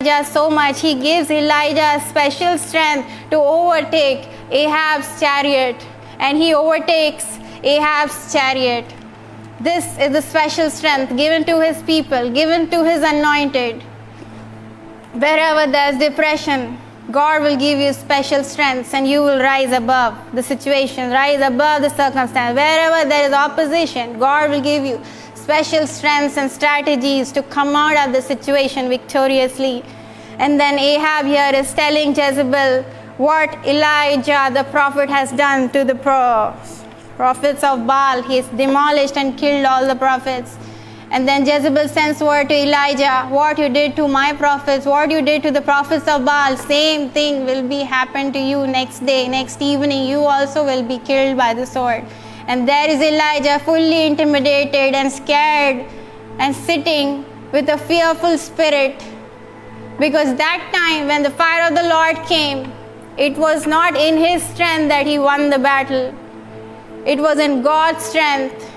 so much. He gives Elijah special strength to overtake Ahab's chariot, and he overtakes Ahab's chariot. This is the special strength given to his people, given to his anointed. Wherever there's depression, God will give you special strengths and you will rise above the situation, rise above the circumstance. Wherever there is opposition, God will give you special strengths and strategies to come out of the situation victoriously. And then Ahab here is telling Jezebel what Elijah the prophet has done to the prophets of Baal. He has demolished and killed all the prophets. And then Jezebel sends word to Elijah, what you did to my prophets, what you did to the prophets of Baal, same thing will be happen to you next day, next evening. You also will be killed by the sword. And there is Elijah fully intimidated and scared and sitting with a fearful spirit. Because that time when the fire of the Lord came, it was not in his strength that he won the battle. It was in God's strength.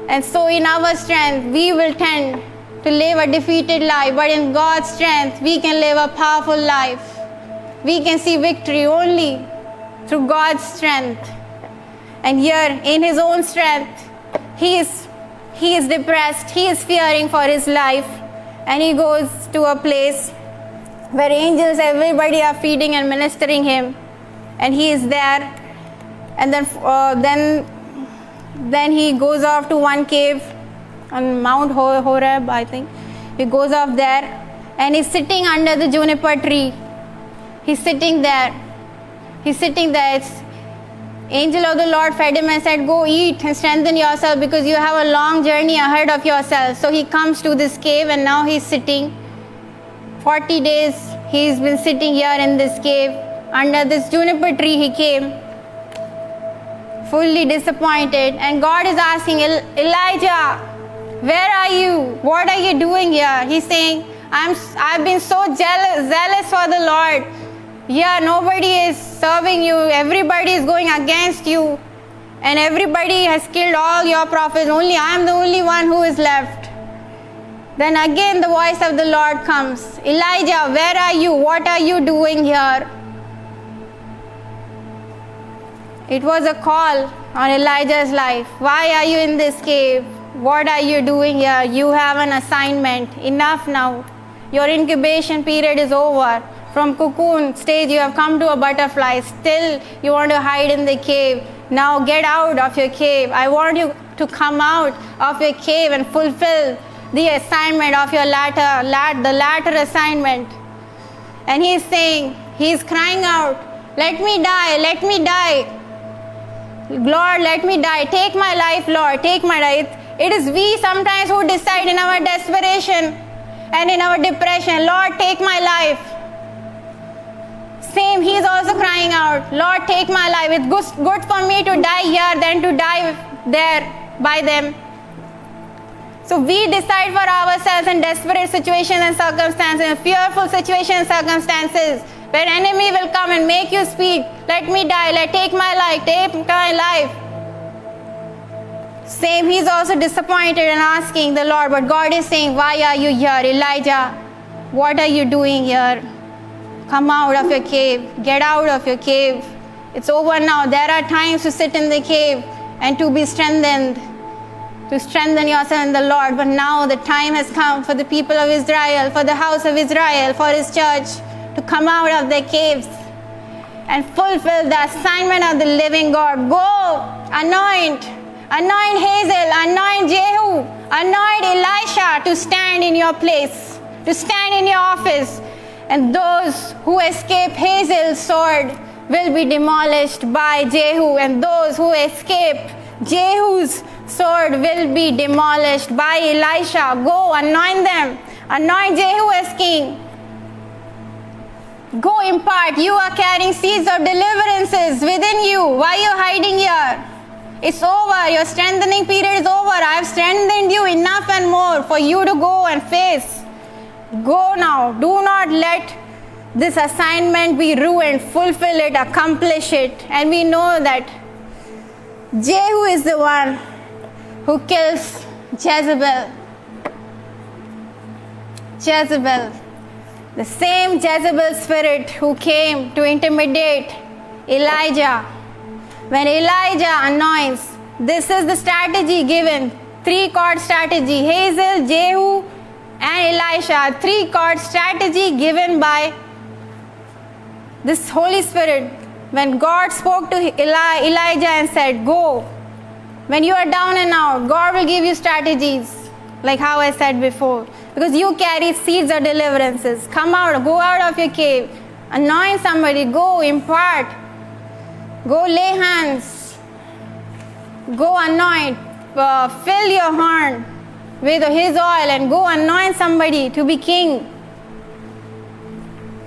And so in our strength, we will tend to live a defeated life. But in God's strength, we can live a powerful life. We can see victory only through God's strength. And here, in his own strength, he is depressed. He is fearing for his life. And he goes to a place where angels, everybody are feeding and ministering him. And he is there. And then he goes off to one cave on Mount Horeb, I think. He goes off there and he's sitting under the juniper tree. He's sitting there. It's angel of the Lord fed him and said, go eat and strengthen yourself because you have a long journey ahead of yourself. So he comes to this cave and now he's sitting. 40 days he's been sitting here in this cave. Under this juniper tree he came, fully disappointed, and God is asking Elijah, where are you? What are you doing here? He's saying, I've been so zealous for the Lord. Yeah, nobody is serving you. Everybody is going against you. And everybody has killed all your prophets. Only I am the only one who is left. Then again the voice of the Lord comes. Elijah, where are you? What are you doing here? It was a call on Elijah's life. Why are you in this cave? What are you doing here? You have an assignment. Enough now. Your incubation period is over. From cocoon stage you have come to a butterfly. Still you want to hide in the cave. Now get out of your cave. I want you to come out of your cave and fulfill the assignment of your the latter assignment. And he's saying, he's crying out, let me die, let me die. Lord, let me die. Take my life, Lord. Take my life. It is we sometimes who decide in our desperation and in our depression, Lord, take my life. Same, he is also crying out, Lord, take my life. It's good for me to die here than to die there by them. So we decide for ourselves in desperate situations and circumstances, in fearful situations and circumstances, where enemy will come and make you speak, let me die, take my life. Same, he's also disappointed and asking the Lord, but God is saying, why are you here? Elijah, what are you doing here? Come out of your cave. Get out of your cave. It's over now. There are times to sit in the cave and to be strengthened, to strengthen yourself in the Lord. But now the time has come for the people of Israel, for the house of Israel, for his church, to come out of their caves and fulfill the assignment of the living God. Go, anoint Hazael, anoint Jehu, anoint Elisha to stand in your place, to stand in your office. And those who escape Hazael's sword will be demolished by Jehu, and those who escape Jehu's sword will be demolished by Elisha. Go, anoint them. Anoint Jehu as king. Go impart. You are carrying seeds of deliverances within you. Why are you hiding here? It's over. Your strengthening period is over. I have strengthened you enough and more for you to go and face. Go now. Do not let this assignment be ruined. Fulfill it. Accomplish it. And we know that Jehu is the one who kills Jezebel. The same Jezebel spirit who came to intimidate Elijah. When Elijah anoints, this is the strategy given. 3-chord strategy. Hazael, Jehu, and Elisha. 3-chord strategy given by this Holy Spirit. When God spoke to Elijah and said, go. When you are down and out, God will give you strategies. Like how I said before. Because you carry seeds of deliverances. Come out, go out of your cave. Anoint somebody, go impart. Go lay hands. Go anoint. Fill your horn with his oil and go anoint somebody to be king.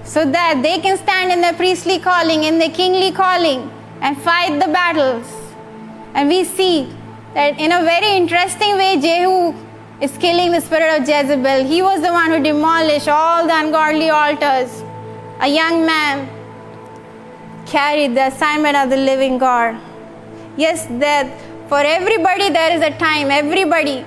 So that they can stand in their priestly calling, in their kingly calling and fight the battles. And we see that in a very interesting way, Jehu is killing the spirit of Jezebel. He was the one who demolished all the ungodly altars. A young man carried the assignment of the living God. Yes, that for everybody there is a time, everybody.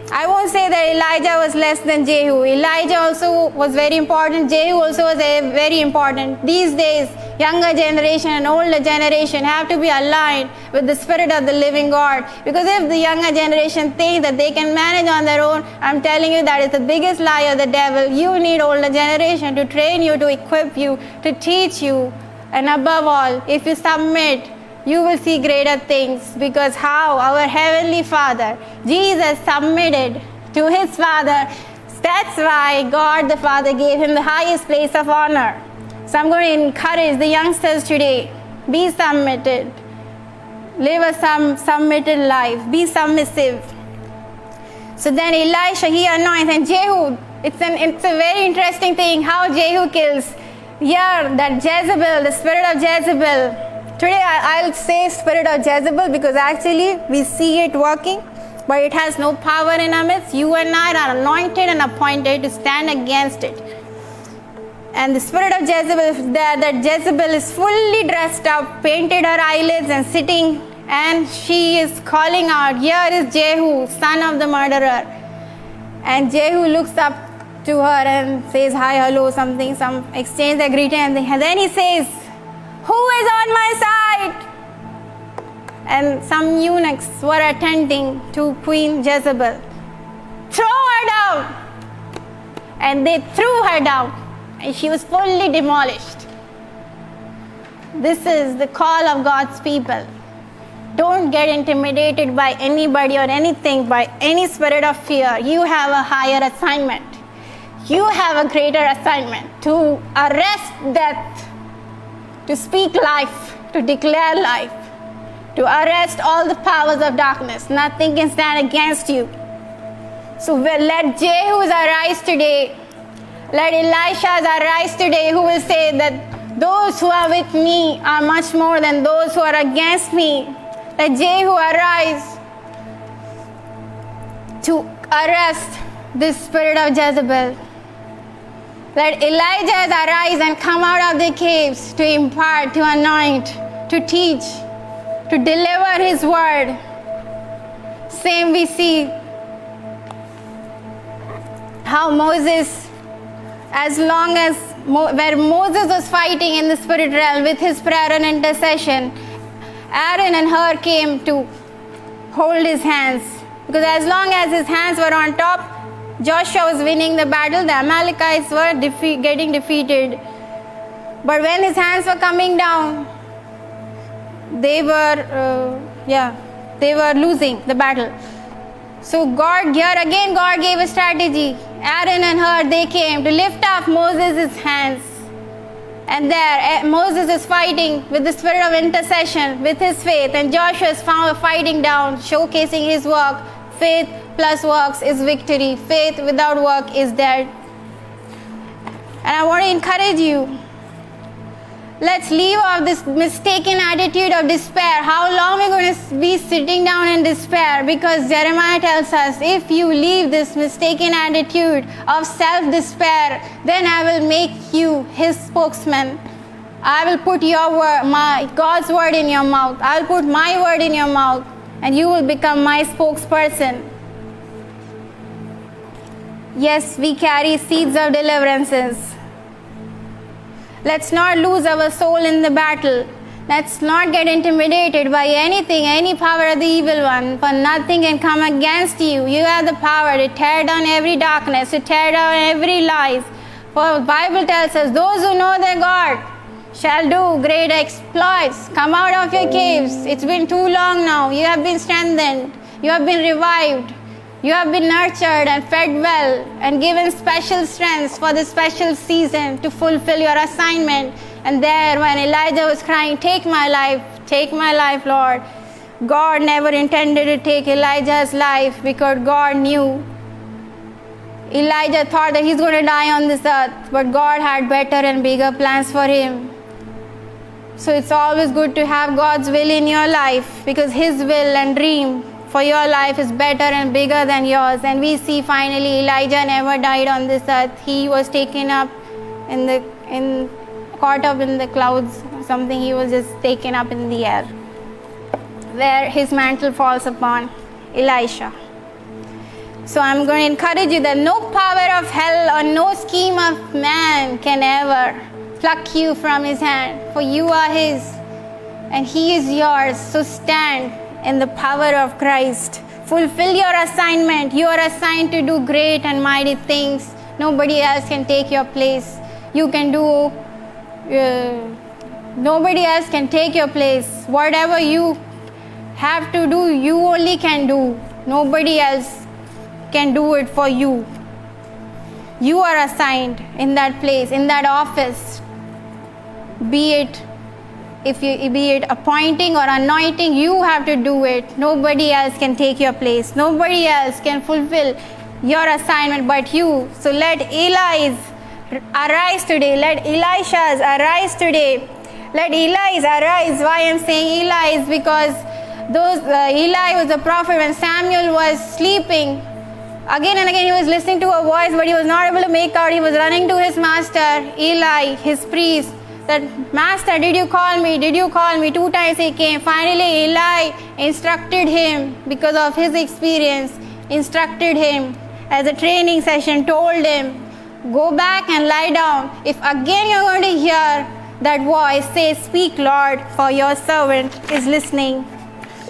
I won't say that Elijah was less than Jehu. Elijah also was very important. Jehu also was very important. These days, younger generation and older generation have to be aligned with the Spirit of the living God. Because if the younger generation thinks that they can manage on their own, I'm telling you that is the biggest lie of the devil. You need older generation to train you, to equip you, to teach you. And above all, if you submit, you will see greater things, because how our Heavenly Father, Jesus, submitted to His Father. That's why God the Father gave Him the highest place of honor. So I'm going to encourage the youngsters today, be submitted. Live a submitted life. Be submissive. So then Elisha, he anoints, and Jehu, it's a very interesting thing how Jehu kills. Here, that Jezebel, the spirit of Jezebel. Today I'll say spirit of Jezebel because actually we see it working, but it has no power in our midst. You and I are anointed and appointed to stand against it. And the spirit of Jezebel is there, that Jezebel is fully dressed up, painted her eyelids and sitting, and she is calling out, here is Jehu, son of the murderer. And Jehu looks up to her and says hi, hello, something, some exchange their greeting, and then he says, who is on my side? And some eunuchs were attending to Queen Jezebel. Throw her down! And they threw her down, and she was fully demolished. This is the call of God's people. Don't get intimidated by anybody or anything, by any spirit of fear. You have a higher assignment. You have a greater assignment to arrest death, to speak life, to declare life, to arrest all the powers of darkness. Nothing can stand against you. So let Jehus arise today. Let Elishas arise today, who will say that those who are with me are much more than those who are against me. Let Jehu arise to arrest this spirit of Jezebel. Let Elijah arise and come out of the caves to impart, to anoint, to teach, to deliver his word. Same we see how Moses, as long as where Moses was fighting in the spirit realm with his prayer and intercession, Aaron and Hur came to hold his hands. Because as long as his hands were on top, Joshua was winning the battle, the Amalekites were getting defeated. But when his hands were coming down, they were losing the battle. So God gave a strategy. Aaron and Hur, they came to lift up Moses' hands. And there Moses is fighting with the spirit of intercession, with his faith. And Joshua is fighting down, showcasing his work. Faith plus works is victory. Faith without work is dead. And I want to encourage you. Let's leave off this mistaken attitude of despair. How long are we going to be sitting down in despair? Because Jeremiah tells us, if you leave this mistaken attitude of self-despair, then I will make you his spokesman. I will put God's word in your mouth. I will put my word in your mouth, and you will become my spokesperson. Yes, we carry seeds of deliverances. Let's not lose our soul in the battle. Let's not get intimidated by anything, any power of the evil one, for nothing can come against you. You have the power to tear down every darkness, to tear down every lies. For the Bible tells us, those who know their God shall do great exploits. Come out of your caves. It's been too long now. You have been strengthened. You have been revived. You have been nurtured and fed well and given special strength for this special season to fulfill your assignment. And there, when Elijah was crying, take my life, Lord, God never intended to take Elijah's life because God knew. Elijah thought that he's going to die on this earth, but God had better and bigger plans for him. So it's always good to have God's will in your life, because His will and dream for your life is better and bigger than yours. And we see finally Elijah never died on this earth. He was taken up caught up in the clouds, something. He was just taken up in the air, where his mantle falls upon Elisha. So I'm going to encourage you that no power of hell or no scheme of man can ever pluck you from His hand, for you are His and He is yours. So stand in the power of Christ. Fulfill your assignment. You are assigned to do great and mighty things. Nobody else can take your place. You can do, nobody else can take your place. Whatever you have to do, you only can do. Nobody else can do it for you. You are assigned in that place, in that office. Be it appointing or anointing, you have to do it. Nobody else can take your place. Nobody else can fulfill your assignment but you. So let Eli's arise today. Let Elisha's arise today. Let Eli's arise. Why I'm saying Eli is because Eli was a prophet when Samuel was sleeping. Again and again he was listening to a voice, but he was not able to make out. He was running to his master, Eli, his priest, that, Master, did you call me? Did you call me? 2 times he came. Finally, Eli instructed him, because of his experience, instructed him as a training session, told him, go back and lie down. If again you're going to hear that voice, say, speak, Lord, for your servant is listening.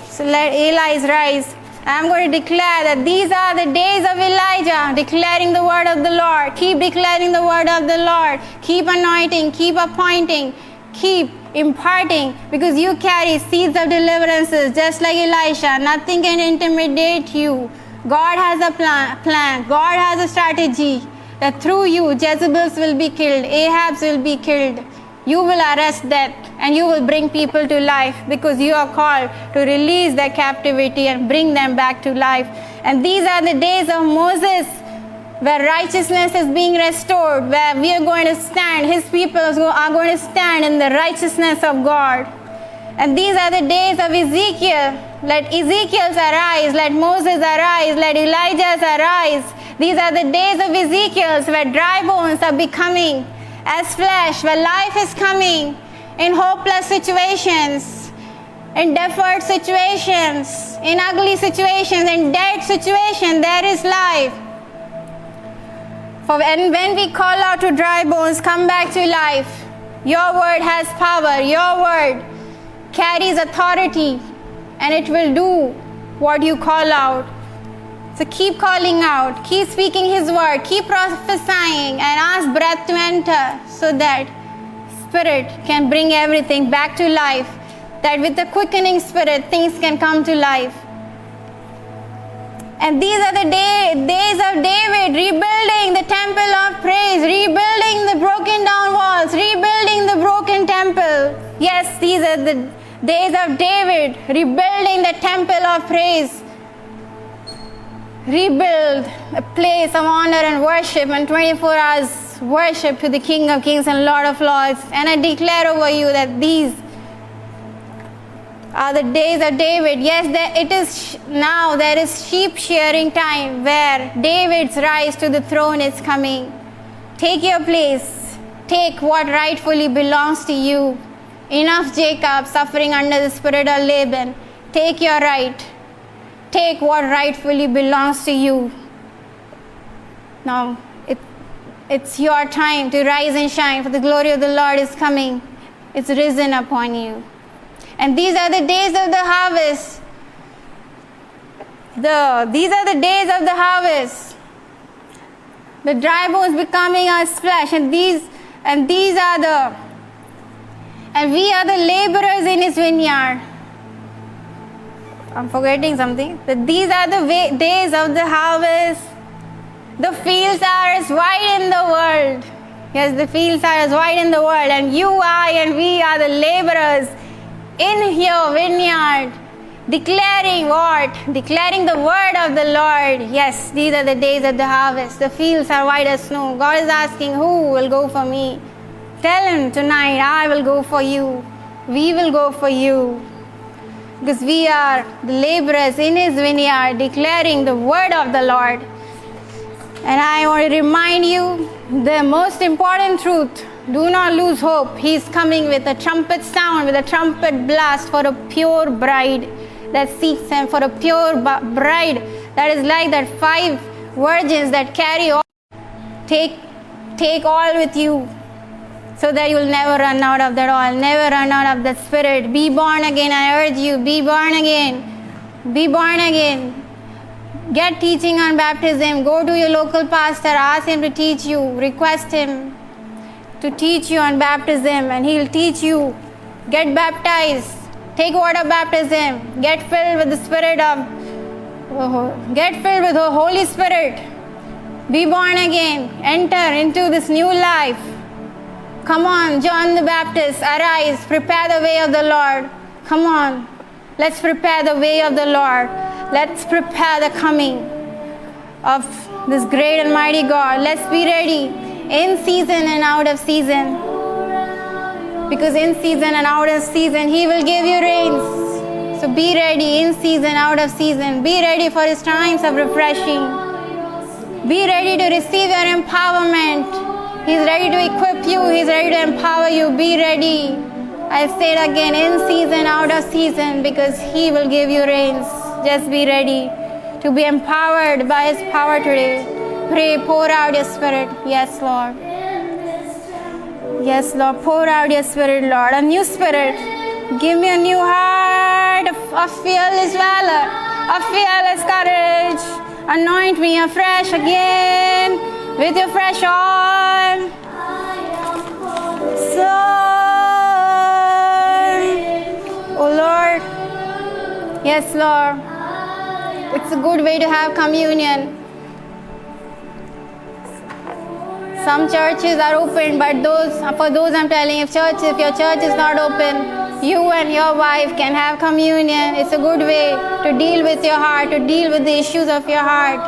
So let Eli rise. I'm going to declare that these are the days of Elijah, declaring the word of the Lord. Keep declaring the word of the Lord. Keep anointing, keep appointing, keep imparting, because you carry seeds of deliverances just like Elisha. Nothing can intimidate you. God has a plan. God has a strategy that through you Jezebels will be killed, Ahabs will be killed. You will arrest death and you will bring people to life, because you are called to release their captivity and bring them back to life. And these are the days of Moses, where righteousness is being restored, where we are going to stand, His people are going to stand in the righteousness of God. And these are the days of Ezekiel. Let Ezekiel's arise, let Moses arise, let Elijah's arise. These are the days of Ezekiel's, where dry bones are becoming as flesh, where life is coming in hopeless situations, in deferred situations, in ugly situations, in dead situations, there is life. For when we call out to dry bones, come back to life. Your word has power. Your word carries authority, and it will do what you call out. So keep calling out, keep speaking His word, keep prophesying, and ask breath to enter, so that Spirit can bring everything back to life, that with the quickening Spirit things can come to life. And these are the days of David, rebuilding the temple of praise, rebuilding the broken down walls, rebuilding the broken temple. Yes, these are the days of David, rebuilding the temple of praise. Rebuild a place of honor and worship, and 24 hours worship to the King of Kings and Lord of Lords. And I declare over you that these are the days of David. Yes, it is now. There is sheep shearing time, where David's rise to the throne is coming. Take your place. Take what rightfully belongs to you. Enough Jacob suffering under the spirit of Laban. Take your right. Take what rightfully belongs to you. Now, it's your time to rise and shine, for the glory of the Lord is coming. It's risen upon you. And these are the days of the harvest. These are the days of the harvest. The dry bones becoming as flesh, and we are the laborers in his vineyard. I'm forgetting something. That these are the days of the harvest. The fields are as wide in the world. Yes, the fields are as wide in the world, and you, I, and we are the laborers in your vineyard, declaring what? Declaring the word of the Lord. Yes, these are the days of the harvest. The fields are white as snow. God is asking, who will go for me? Tell him tonight, I will go for you. We will go for you. Because we are the laborers in his vineyard, declaring the word of the Lord. And I want to remind you the most important truth. Do not lose hope. He is coming with a trumpet sound, with a trumpet blast for a pure bride that seeks him, for a pure bride that is like that 5 virgins that carry all. Take all with you, so that you will never run out of that oil, never run out of that spirit. Be born again, I urge you. Be born again. Be born again. Get teaching on baptism. Go to your local pastor. Ask him to teach you. Request him to teach you on baptism, and he'll teach you. Get baptized. Take water baptism. Get filled with the Spirit of, get filled with the Holy Spirit. Be born again. Enter into this new life. Come on, John the Baptist, arise, prepare the way of the Lord. Come on, let's prepare the way of the Lord. Let's prepare the coming of this great and mighty God. Let's be ready in season and out of season. Because in season and out of season, he will give you rains. So be ready in season, out of season. Be ready for his times of refreshing. Be ready to receive your empowerment. He's ready to equip you. He's ready to empower you. Be ready. I'll say it again, in season, out of season, because he will give you rains. Just be ready to be empowered by his power today. Pray, pour out your spirit. Yes, Lord. Yes, Lord. Pour out your spirit, Lord. A new spirit. Give me a new heart of fearless valor, of fearless courage. Anoint me afresh again with your fresh oil. Oh Lord. Yes, Lord. It's a good way to have communion. Some churches are open, but for those I'm telling, if your church is not open, you and your wife can have communion. It's a good way to deal with your heart, to deal with the issues of your heart,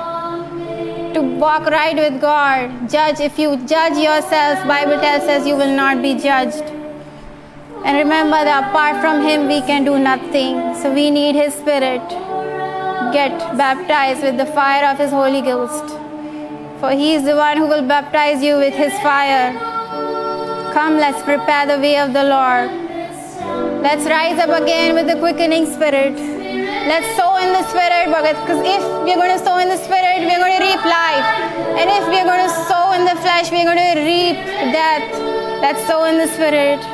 to walk right with God. If you judge yourself, Bible tells us you will not be judged. And remember that apart from him we can do nothing. So we need his spirit. Get baptized with the fire of his Holy Ghost. For he is the one who will baptize you with his fire. Come, let's prepare the way of the Lord. Let's rise up again with the quickening spirit. Let's sow in the spirit, because if we're going to sow in the spirit, we're going to reap life. And if we're going to sow in the flesh, we're going to reap death. Let's sow in the spirit.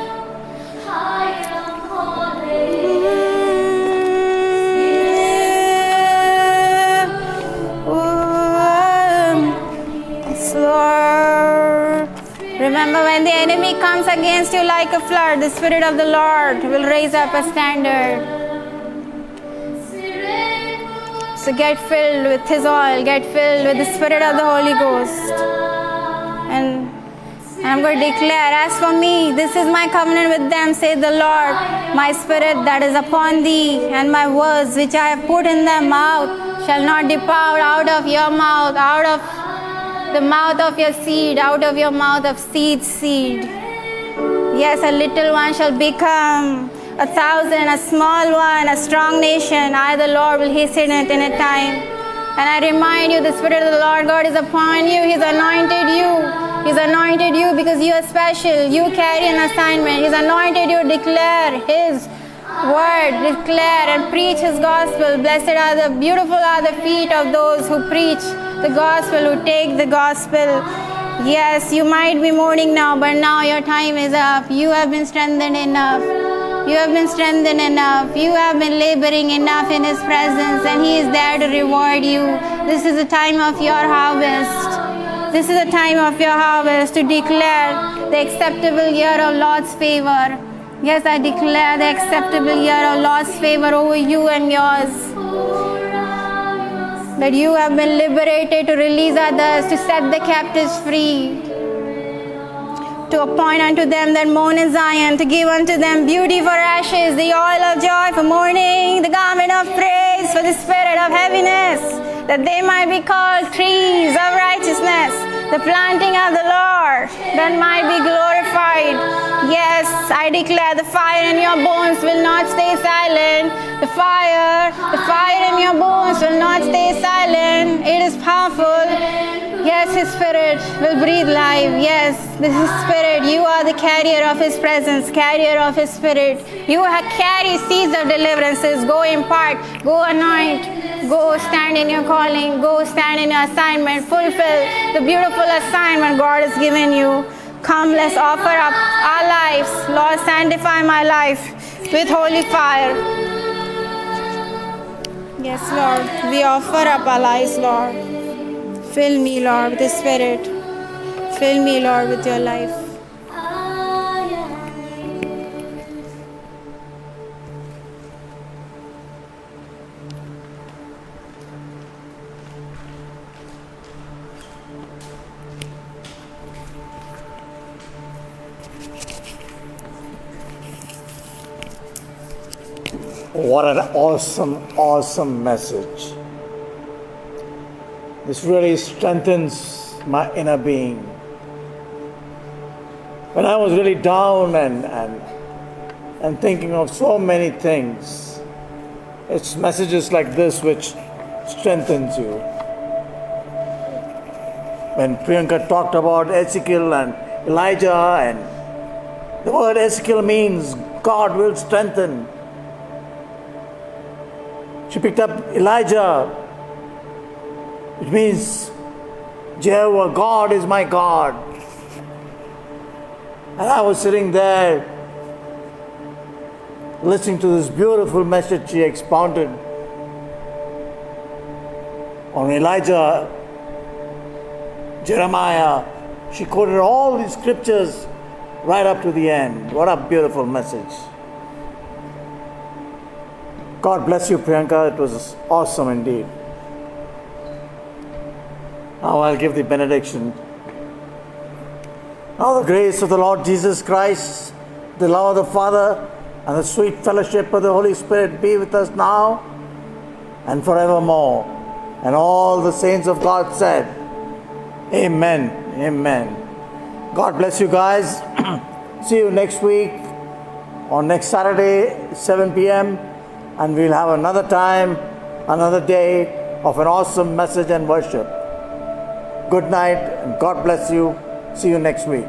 Lord. Remember, when the enemy comes against you like a flood, the Spirit of the Lord will raise up a standard. So get filled with his oil, get filled with the Spirit of the Holy Ghost. And I'm going to declare, as for me, this is my covenant with them, saith the Lord. My spirit that is upon thee, and my words which I have put in their mouth, shall not depart out of your mouth, out of the mouth of your seed, out of your mouth of seed. Yes, a little one shall become 1,000, a small one, a strong nation. I, the Lord, will hasten it in a time. And I remind you, the Spirit of the Lord God is upon you. He's anointed you. He's anointed you because you are special. You carry an assignment. He's anointed you to declare his word, declare and preach his gospel. Blessed are beautiful are the feet of those who preach the gospel, who take the gospel. Yes, you might be mourning now, but now your time is up. You have been strengthened enough. You have been strengthened enough. You have been laboring enough in His presence, and He is there to reward you. This is the time of your harvest. This is the time of your harvest to declare the acceptable year of Lord's favor. Yes, I declare the acceptable year of Lord's favor over you and yours. That you have been liberated to release others, to set the captives free, to appoint unto them that mourn in Zion, to give unto them beauty for ashes, the oil of joy for mourning, the garment of praise for the spirit of heaviness, that they might be called trees of righteousness, the planting of the Lord, that might be glorified. Yes, I declare the fire in your bones will not stay silent. The fire in your bones will not stay silent. It is powerful. Yes, His Spirit will breathe life. Yes, this is Spirit. You are the carrier of His presence, carrier of His Spirit. You carry seeds of deliverances. Go impart, go anoint, go stand in your calling, go stand in your assignment, fulfill the beautiful assignment God has given you. Come, let's offer up our lives. Lord, sanctify my life with holy fire. Yes, Lord, we offer up our lives, Lord. Fill me, Lord, with the Spirit. Fill me, Lord, with your life. What an awesome message. This really strengthens my inner being. When I was really down and thinking of so many things, it's messages like this which strengthens you. When Priyanka talked about Ezekiel and Elijah, and the word Ezekiel means God will strengthen. She picked up Elijah, which means Jehovah, God is my God. And I was sitting there listening to this beautiful message she expounded on Elijah, Jeremiah. She quoted all these scriptures right up to the end. What a beautiful message. God bless you, Priyanka. It was awesome indeed. Now I'll give the benediction. Now the grace of the Lord Jesus Christ, the love of the Father, and the sweet fellowship of the Holy Spirit be with us now and forevermore. And all the saints of God said, Amen. Amen. God bless you guys. See you next week on next Saturday, 7 p.m. And we'll have another time, another day of an awesome message and worship. Good night and God bless you. See you next week.